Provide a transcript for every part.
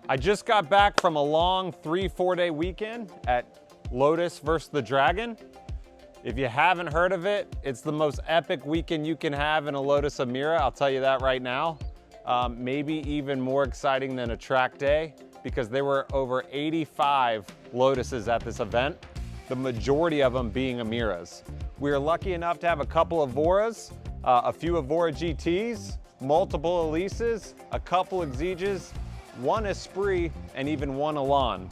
I just got back from a long 3-4 day weekend at Lotus Vs The Dragon. If you haven't heard of it, it's the most epic weekend you can have in a Lotus Emira, I'll tell you that right now. Maybe even more exciting than a track day, because there were over 85 Lotuses at this event, the majority of them being Emiras. We were lucky enough to have a couple Evoras, a few Evora GTs, multiple Elises, a couple Exiges, one Esprit, and even one Elan.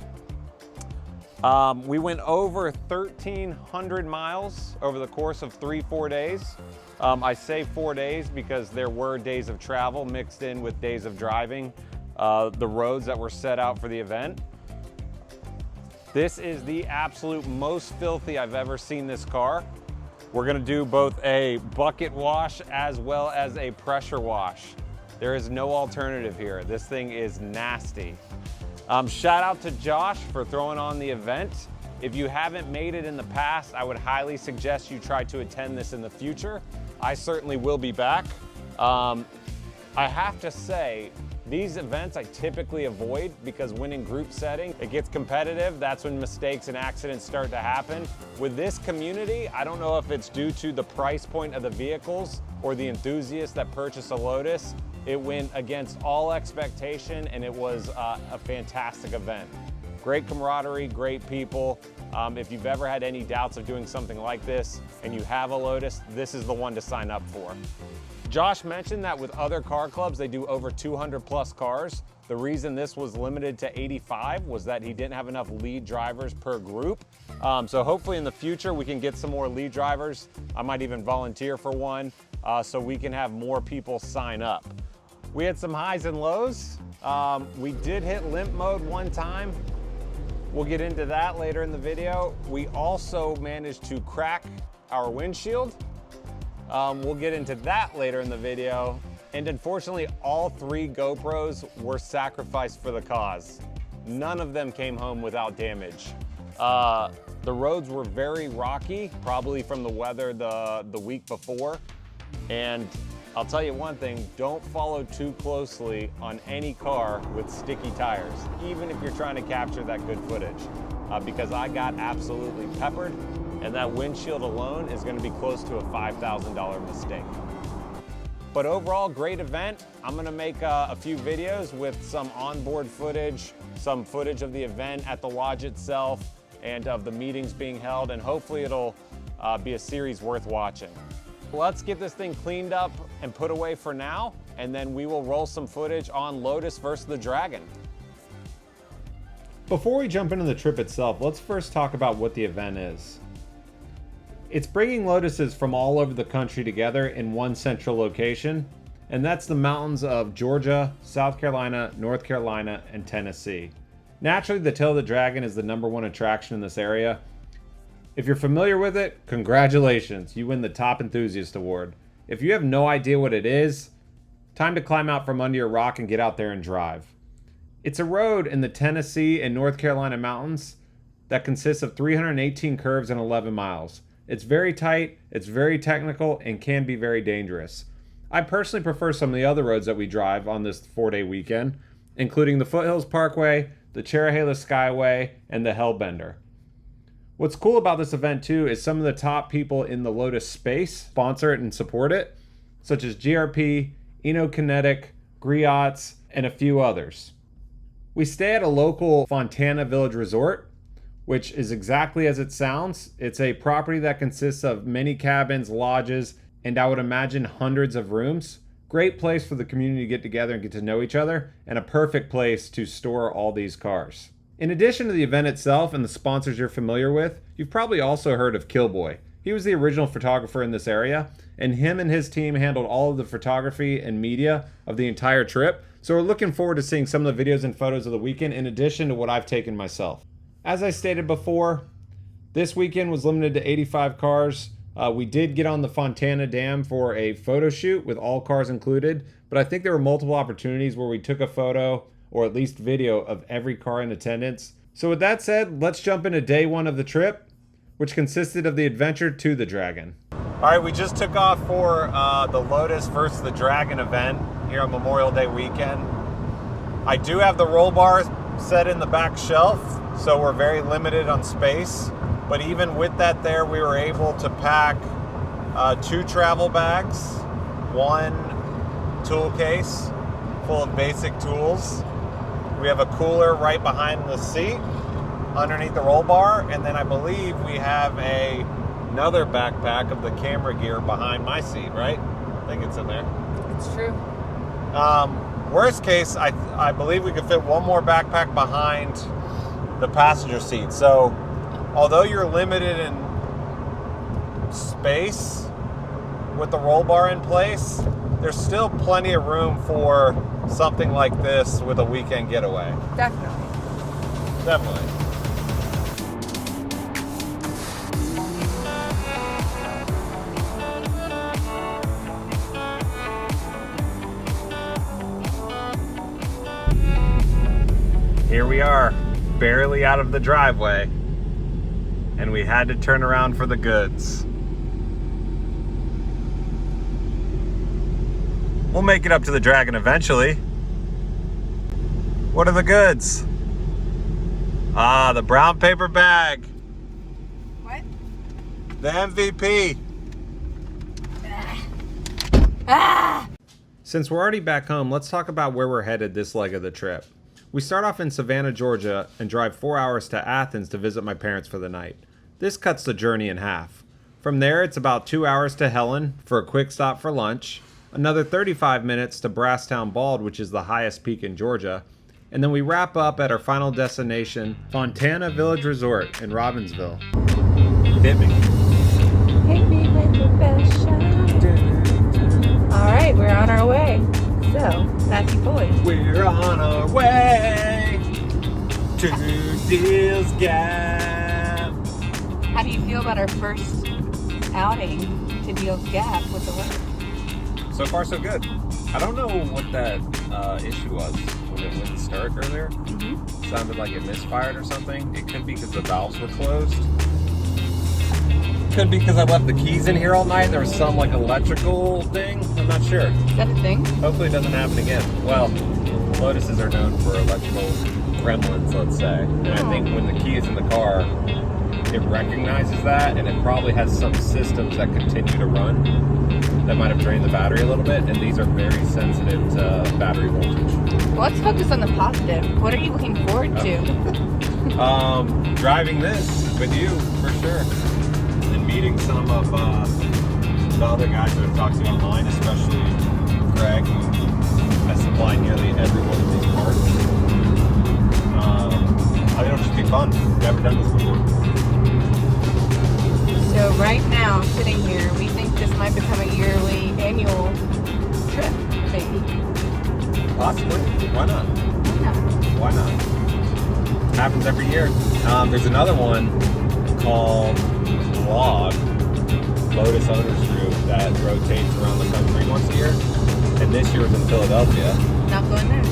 We went over 1,300 miles over the course of 3-4 days. I say 4 days because there were days of travel mixed in with days of driving the roads that were set out for the event. This is the absolute most filthy I've ever seen this car. We're gonna do both a bucket wash as well as a pressure wash. There is no alternative here. This thing is nasty. Shout out to Josh for throwing on the event. If you haven't made it in the past, I would highly suggest you try to attend this in the future. I certainly will be back. I have to say, these events I typically avoid because when in group setting, it gets competitive. That's when mistakes and accidents start to happen. With this community, I don't know if it's due to the price point of the vehicles or the enthusiasts that purchase a Lotus. It went against all expectation and it was a fantastic event. Great camaraderie, great people. If you've ever had any doubts of doing something like this and you have a Lotus, this is the one to sign up for. Josh mentioned that with other car clubs, they do over 200 plus cars. The reason this was limited to 85 was that he didn't have enough lead drivers per group. So hopefully in the future, we can get some more lead drivers. I might even volunteer for one so we can have more people sign up. We had some highs and lows. We did hit limp mode one time. We'll get into that later in the video. We also managed to crack our windshield. We'll get into that later in the video. And unfortunately, all 3 GoPros were sacrificed for the cause. None of them came home without damage. The roads were very rocky, probably from the weather the week before. And I'll tell you one thing, don't follow too closely on any car with sticky tires, even if you're trying to capture that good footage, because I got absolutely peppered, and that windshield alone is gonna be close to a $5,000 mistake. But overall, great event. I'm gonna make a few videos with some onboard footage, some footage of the event at the lodge itself, and of the meetings being held, and hopefully it'll be a series worth watching. Let's get this thing cleaned up and put away for now, and then we will roll some footage on Lotus Vs The Dragon. Before we jump into the trip itself, let's first talk about what the event is. It's bringing Lotuses from all over the country together in one central location, and that's the mountains of Georgia, South Carolina, North Carolina, and Tennessee. Naturally, the Tail of the Dragon is the #1 attraction in this area. If you're familiar with it, congratulations, you win the Top Enthusiast Award. If you have no idea what it is, time to climb out from under your rock and get out there and drive. It's a road in the Tennessee and North Carolina mountains that consists of 318 curves and 11 miles. It's very tight, it's very technical, and can be very dangerous. I personally prefer some of the other roads that we drive on this 4-day weekend, including the Foothills Parkway, the Cherahela Skyway, and the Hellbender. What's cool about this event too is some of the top people in the Lotus space sponsor it and support it, such as GRP, Enokinetic, Griots, and a few others. We stay at a local Fontana Village Resort, which is exactly as it sounds. It's a property that consists of many cabins, lodges, and I would imagine hundreds of rooms. Great place for the community to get together and get to know each other, and a perfect place to store all these cars. In addition to the event itself and the sponsors you're familiar with, you've probably also heard of Killboy. He was the original photographer in this area, and him and his team handled all of the photography and media of the entire trip. So we're looking forward to seeing some of the videos and photos of the weekend in addition to what I've taken myself. As I stated before, this weekend was limited to 85 cars. We did get on the Fontana Dam for a photo shoot with all cars included, but I think there were multiple opportunities where we took a photo or at least video of every car in attendance. So with that said, let's jump into day 1 of the trip, which consisted of the adventure to the Dragon. All right, we just took off for the Lotus Vs The Dragon event here on Memorial Day weekend. I do have the roll bar set in the back shelf, so we're very limited on space. But even with that there, we were able to pack 2 travel bags, 1 tool case full of basic tools. We have a cooler right behind the seat underneath the roll bar, and then I believe we have another backpack of the camera gear behind my seat, right? I think it's in there. It's true. Worst case, I believe we could fit 1 more backpack behind the passenger seat. So although you're limited in space with the roll bar in place, there's still plenty of room for something like this with a weekend getaway. Definitely. Definitely. Here we are, barely out of the driveway, and we had to turn around for the goods. We'll make it up to the Dragon eventually. What are the goods? Ah, the brown paper bag. What? The MVP. Ah! Since we're already back home, let's talk about where we're headed this leg of the trip. We start off in Savannah, Georgia, and drive 4 hours to Athens to visit my parents for the night. This cuts the journey in half. From there, it's about 2 hours to Helen for a quick stop for lunch, another 35 minutes to Brasstown Bald, which is the highest peak in Georgia, and then we wrap up at our final destination, Fontana Village Resort in Robbinsville. Hit me. Hit me with your best shot. All right, we're on our way. So, Matthew Boyd. We're on our way to Deals Gap. How do you feel about our first outing to Deals Gap with the weather? So far, so good. I don't know what that issue was when it wouldn't start earlier. Mm-hmm. Sounded like it misfired or something. It could be because the valves were closed. Could be because I left the keys in here all night. There was some like electrical thing. I'm not sure. Is that a thing? Hopefully it doesn't happen again. Well, Lotuses are known for electrical gremlins, let's say. And I think when the key is in the car, it recognizes that, and it probably has some systems that continue to run that might have drained the battery a little bit, and these are very sensitive to battery voltage. Well, let's focus on the positive. What are you looking forward to? Driving this with you, for sure. And meeting some of the other guys that I've talked to online, especially Greg, who has supplied nearly every one of these parts. I think it'll just be fun. Never done this before. So right now, sitting here, we think this might become a annual trip, maybe. Possibly. Why not? No. Why not? Happens every year. There's another one called Log, Lotus Owners Group, that rotates around the country once a year. And this year was in Philadelphia. Not going there.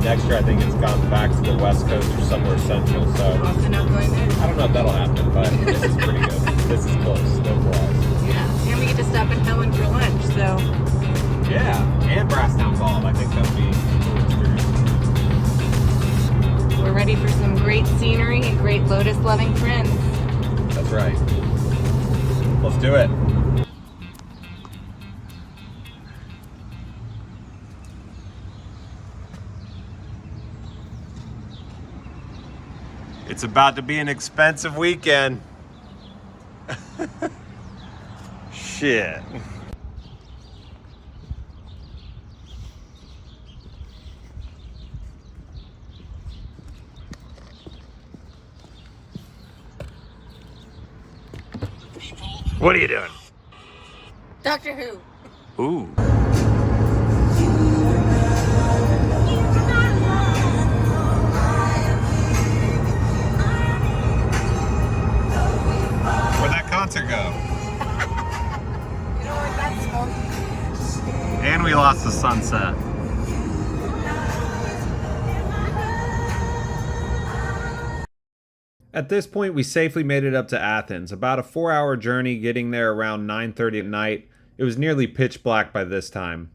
Next year I think it's gone back to the West Coast or somewhere central. So Also not going there. I don't know if that'll happen, but this is pretty good. This is close. No flaws. Yeah. And we get to stop in Helen for lunch, so. Yeah, and Brasstown Bald. I think that'll be experience. We're ready for some great scenery and great Lotus-loving friends. That's right. Let's do it. It's about to be an expensive weekend. Shit. What are you doing? Doctor Who. Ooh. Where'd that concert go? You know what, that's smoky. And we lost the sunset. At this point, we safely made it up to Athens. About a 4-hour journey, getting there around 9:30 at night. It was nearly pitch black by this time.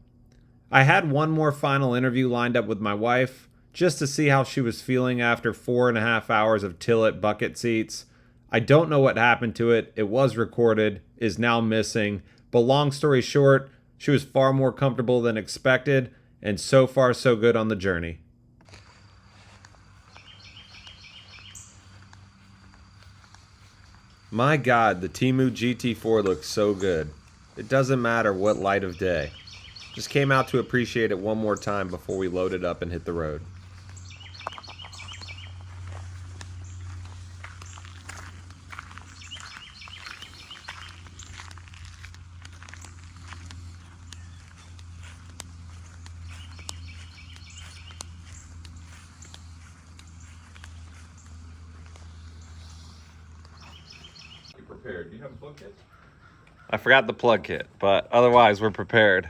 I had one more final interview lined up with my wife, just to see how she was feeling after 4.5 hours of Tillet bucket seats. I don't know what happened to it. It was recorded, is now missing, but long story short, she was far more comfortable than expected, and so far so good on the journey. My God, the Temu GT4 looks so good. It doesn't matter what light of day. Just came out to appreciate it one more time before we load it up and hit the road. Prepared. Do you have a plug kit? I forgot the plug kit, but otherwise we're prepared.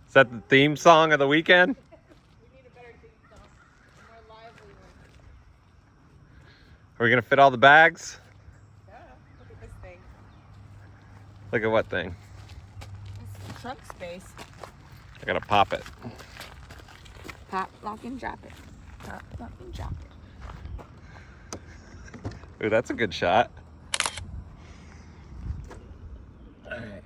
Is that the theme song of the weekend? We need a better theme song. A more lively one. Are we gonna fit all the bags? Yeah, look at this thing. Look at what thing? It's trunk space. I gotta pop it. Pop, lock, and drop it. Pop, lock, and drop it. Ooh, that's a good shot. Alright.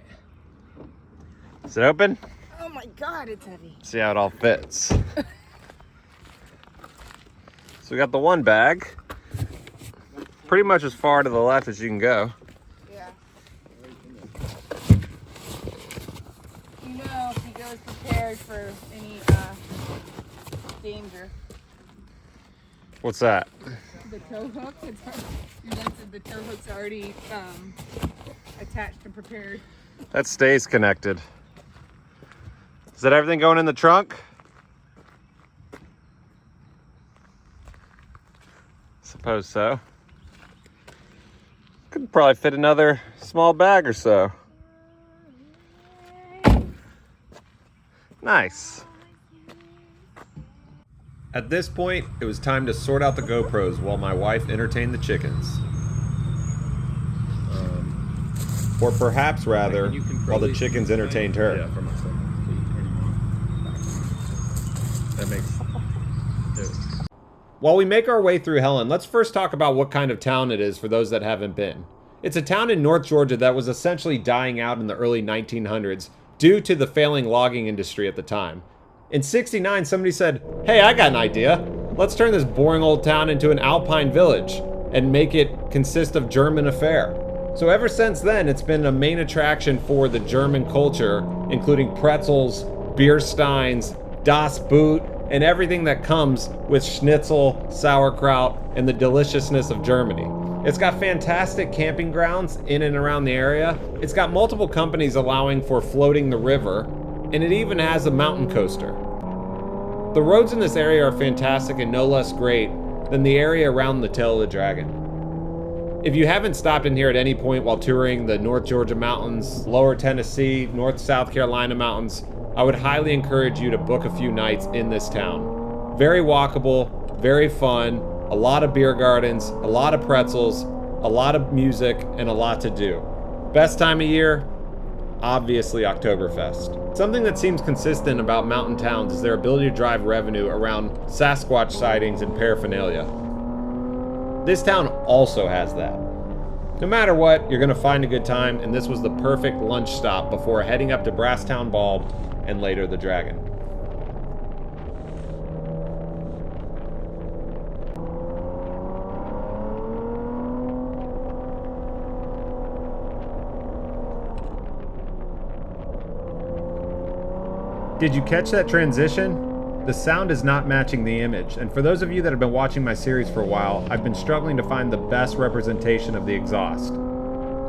Is it open? Oh my God, it's heavy. See how it all fits. So we got the one bag. Pretty much as far to the left as you can go. Yeah. You know, he goes prepared for any danger. What's that? The tow hook, the tow hook's already attached and prepared. That stays connected. Is that everything going in the trunk? Suppose so. Could probably fit another small bag or so. Nice. At this point, it was time to sort out the GoPros while my wife entertained the chickens. Or perhaps rather, while the chickens entertained her. Yeah, from myself. That makes it. While we make our way through Helen, let's first talk about what kind of town it is for those that haven't been. It's a town in North Georgia that was essentially dying out in the early 1900s due to the failing logging industry at the time. In '69, somebody said, "Hey, I got an idea. Let's turn this boring old town into an alpine village and make it consist of German fare." So ever since then, it's been a main attraction for the German culture, including pretzels, beer steins, Das Boot, and everything that comes with schnitzel, sauerkraut, and the deliciousness of Germany. It's got fantastic camping grounds in and around the area. It's got multiple companies allowing for floating the river, and it even has a mountain coaster. The roads in this area are fantastic and no less great than the area around the Tail of the Dragon. If you haven't stopped in here at any point while touring the North Georgia mountains, Lower Tennessee, North South Carolina mountains, I would highly encourage you to book a few nights in this town. Very walkable, very fun, a lot of beer gardens, a lot of pretzels, a lot of music, and a lot to do. Best time of year? Obviously Oktoberfest. Something that seems consistent about mountain towns is their ability to drive revenue around Sasquatch sightings and paraphernalia. This town also has that. No matter what, you're gonna find a good time, and this was the perfect lunch stop before heading up to Brasstown Bulb and later the Dragon. Did you catch that transition? The sound is not matching the image, and for those of you that have been watching my series for a while, I've been struggling to find the best representation of the exhaust.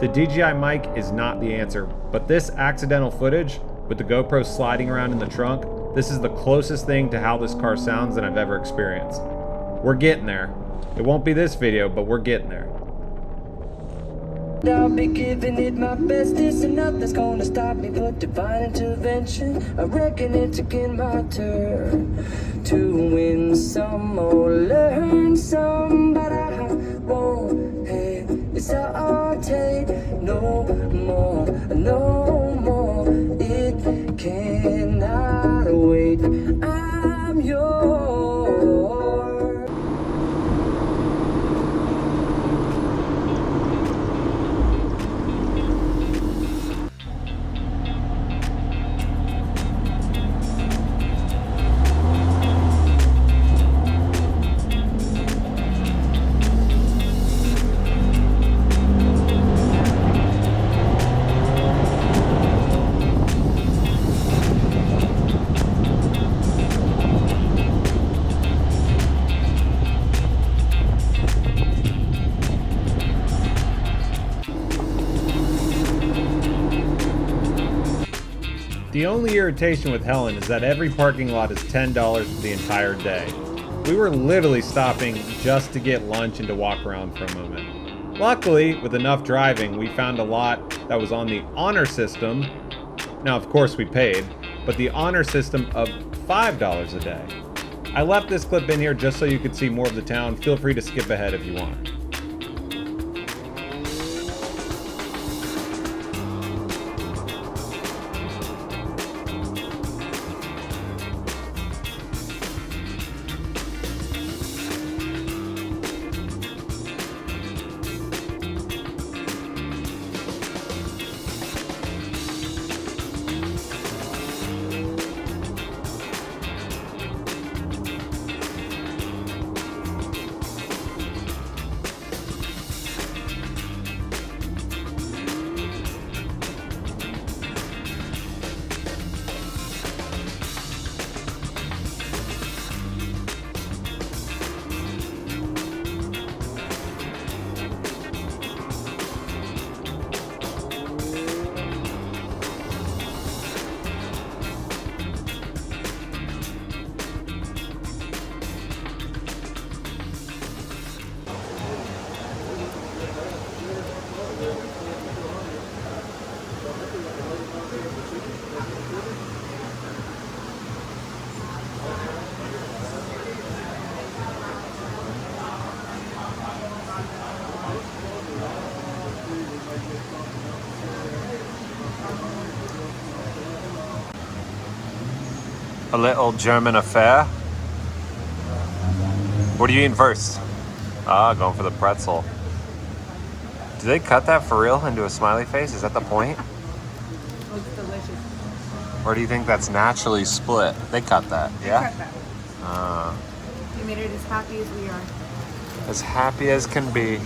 The DJI mic is not the answer, but this accidental footage, with the GoPro sliding around in the trunk, this is the closest thing to how this car sounds that I've ever experienced. We're getting there. It won't be this video, but we're getting there. I'll be giving it my best, it's nothing's gonna stop me but divine intervention. I reckon it's again my turn to win some or learn some, but I won't hesitate. It's our take, no more, no more. It cannot wait. I'm yours. The only irritation with Helen is that every parking lot is $10 for the entire day. We were literally stopping just to get lunch and to walk around for a moment. Luckily, with enough driving, we found a lot that was on the honor system. Now, of course, we paid, but the honor system of $5 a day. I left this clip in here just so you could see more of the town. Feel free to skip ahead if you want. A little German affair. What are you eating first? Ah, going for the pretzel. Do they cut that for real into a smiley face? Is that the point? Looks delicious. Or do you think that's naturally split? They cut that, yeah? Cut that. We made it as happy as we are. As happy as can be.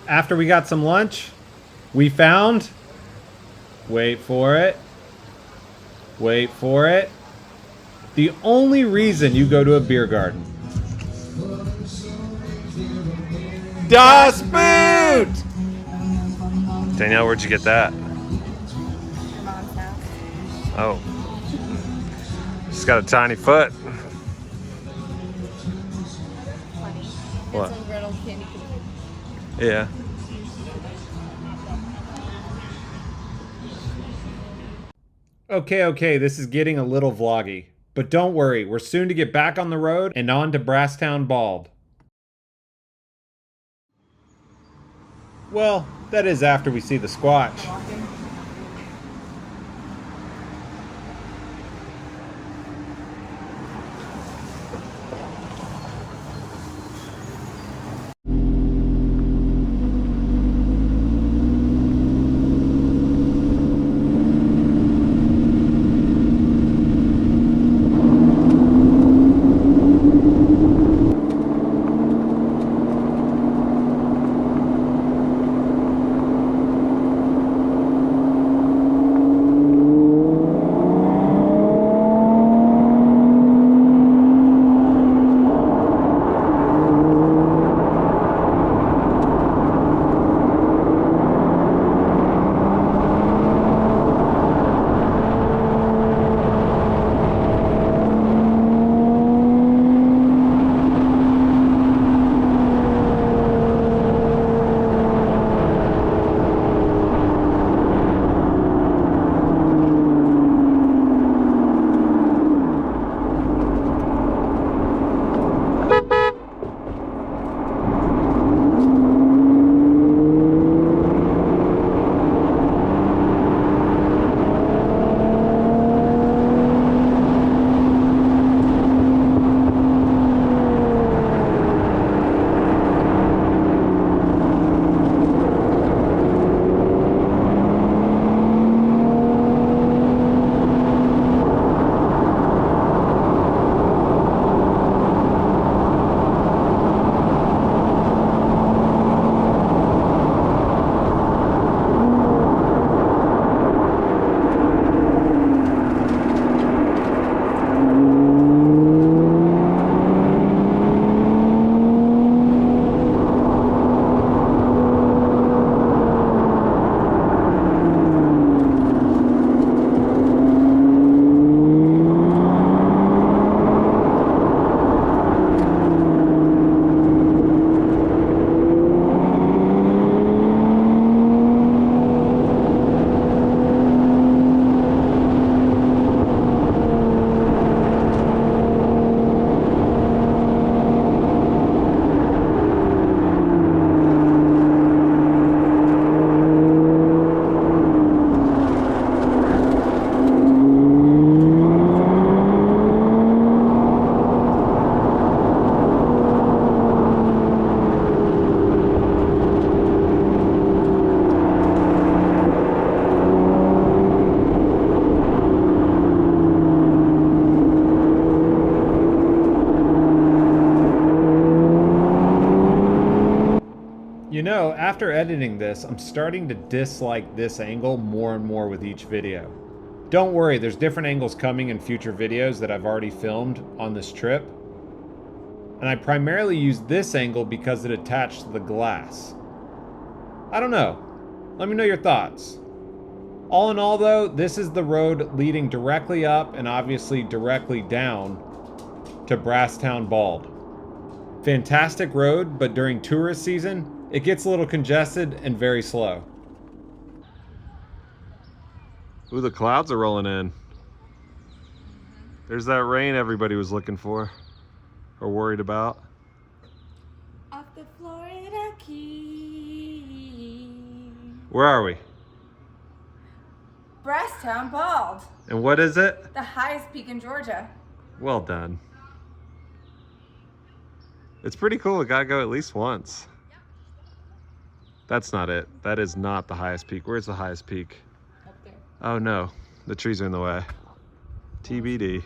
After we got some lunch, we found, wait for it, the only reason you go to a beer garden. Das Boot! Danielle, where'd you get that? Your mom's house. Oh. She's got a tiny foot. Funny. What? Some griddle candy cookies. Yeah. Okay, this is getting a little vloggy. But don't worry, we're soon to get back on the road and on to Brasstown Bald. Well, that is after we see the Squatch. Walking. after editing this, I'm starting to dislike this angle more and more with each video. Don't worry, there's different angles coming in future videos that I've already filmed on this trip. And I primarily use this angle because it attached to the glass. I don't know. Let me know your thoughts. All in all though, this is the road leading directly up and obviously directly down to Brasstown Bald. Fantastic road, but during tourist season, it gets a little congested and very slow. Ooh, the clouds are rolling in. There's that rain everybody was looking for or worried about. Off the Florida Keys. Where are we? Brasstown Bald. And what is it? The highest peak in Georgia. Well done. It's pretty cool. We gotta go at least once. That's not it. That is not the highest peak. Where's the highest peak? Up there. Oh no, the trees are in the way. TBD.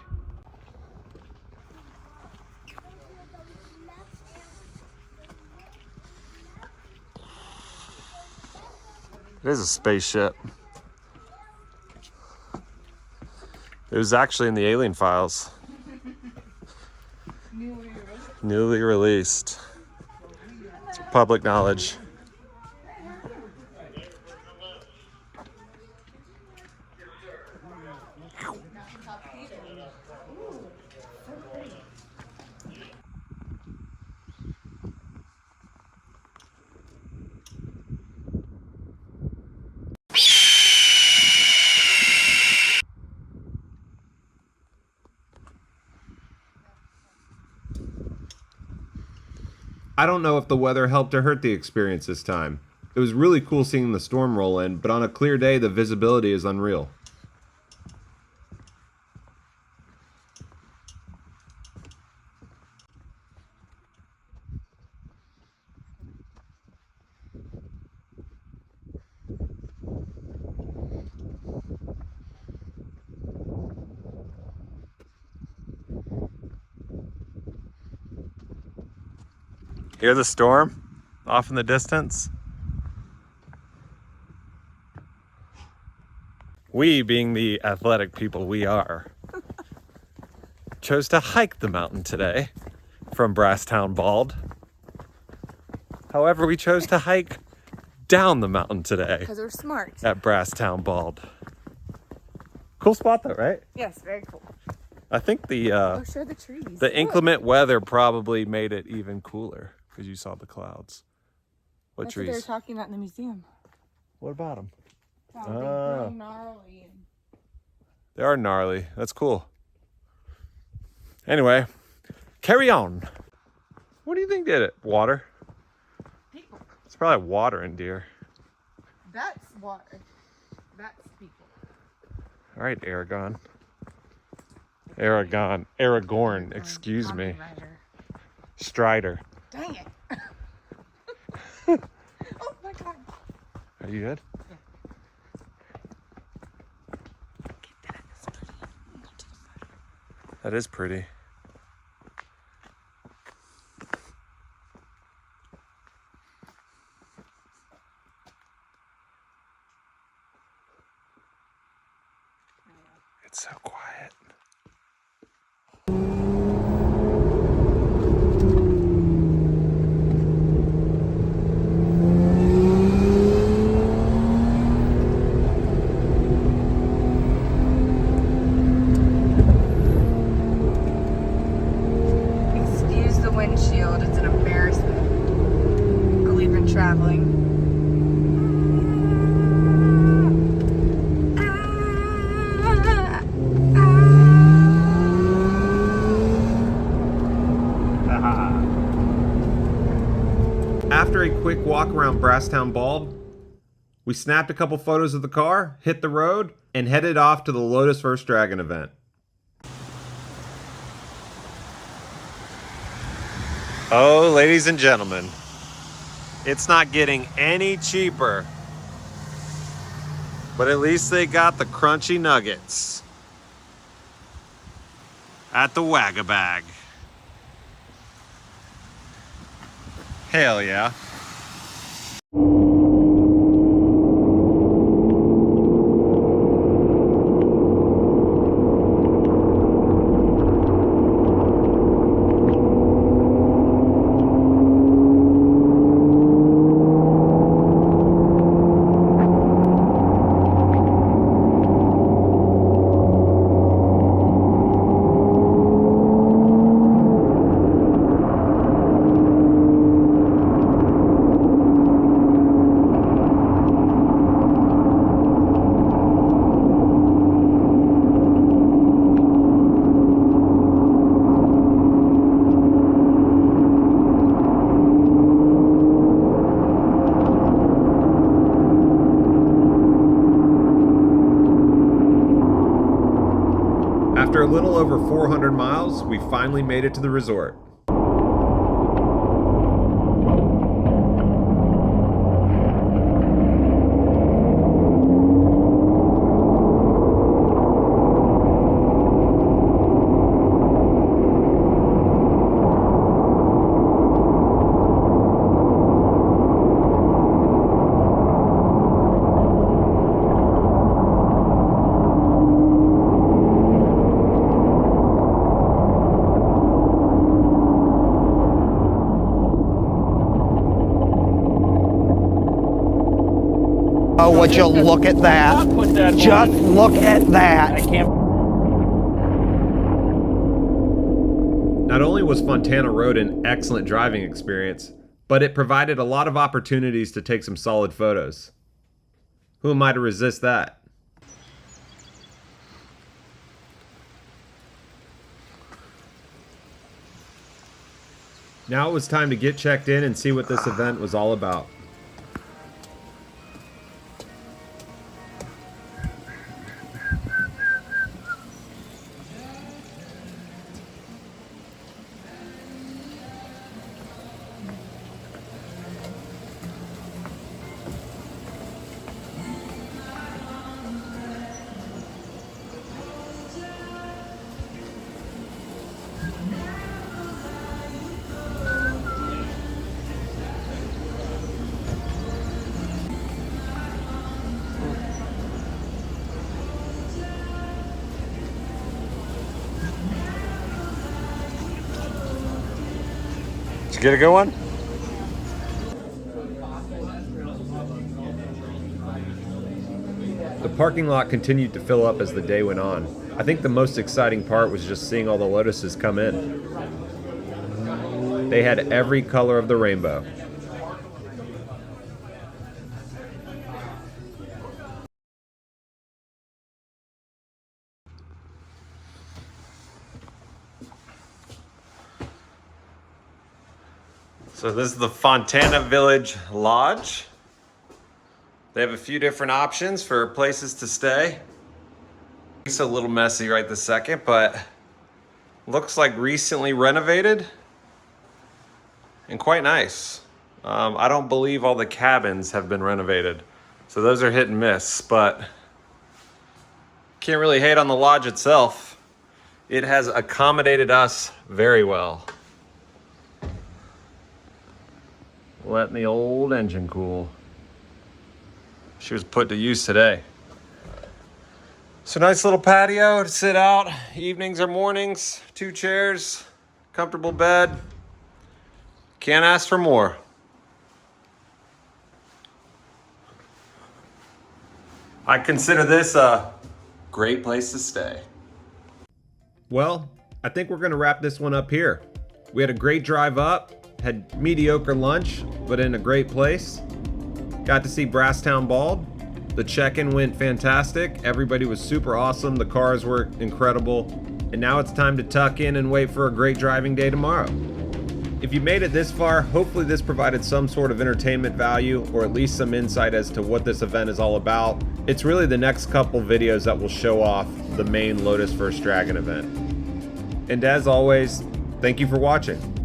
It is a spaceship. It was actually in the Alien Files. Newly released. It's public knowledge. I don't know if the weather helped or hurt the experience this time. It was really cool seeing the storm roll in, but on a clear day the visibility is unreal. Hear the storm off in the distance? We, being the athletic people we are, chose to hike the mountain today from Brasstown Bald. However, we chose to hike down the mountain today Because we're smart. at Brasstown Bald. Cool spot though, right? Yes, very cool. I think the Oh, show the trees. the inclement weather probably made it even cooler because you saw the clouds. What That's trees? what they were talking about in the museum. What about them? How they grow gnarly and They are gnarly. That's cool. Anyway, carry on. What do you think did it? Water? people. It's probably water and deer. That's water. That's people. All right, Aragorn, excuse me. Rider. Strider. Dang it. Oh my god. Are you good? That is pretty. It's so quiet. Excuse the windshield. It's an embarrassment. But we've been traveling. After a quick walk around Brasstown Bald, we snapped a couple photos of the car, hit the road, and headed off to the Lotus Vs The Dragon event. Oh, ladies and gentlemen, it's not getting any cheaper, but at least they got the crunchy nuggets at the Wag-A-Bag. Hell yeah. After a little over 400 miles, we finally made it to the resort. Oh, would you look at that? Just look at that. Not only was Fontana Road an excellent driving experience, but it provided a lot of opportunities to take some solid photos. Who am I to resist that? Now it was time to get checked in and see what this event was all about. Did you get a good one? The parking lot continued to fill up as the day went on. I think the most exciting part was just seeing all the Lotuses come in. They had every color of the rainbow. So this is the Fontana Village Lodge. They have a few different options for places to stay. It's a little messy right this second, but looks like recently renovated and quite nice. I don't believe all the cabins have been renovated, so those are hit and miss, but can't really hate on the lodge itself. It has accommodated us very well. Letting the old engine cool. She was put to use today. So nice little patio to sit out evenings or mornings. 2 chairs, comfortable bed. Can't ask for more. I consider this a great place to stay. Well, I think we're gonna wrap this one up here. We had a great drive up. Had mediocre lunch, but in a great place. Got to see Brasstown Bald. The check-in went fantastic. Everybody was super awesome. The cars were incredible. And now it's time to tuck in and wait for a great driving day tomorrow. If you made it this far, hopefully this provided some sort of entertainment value or at least some insight as to what this event is all about. It's really the next couple videos that will show off the main Lotus Vs Dragon event. And as always, thank you for watching.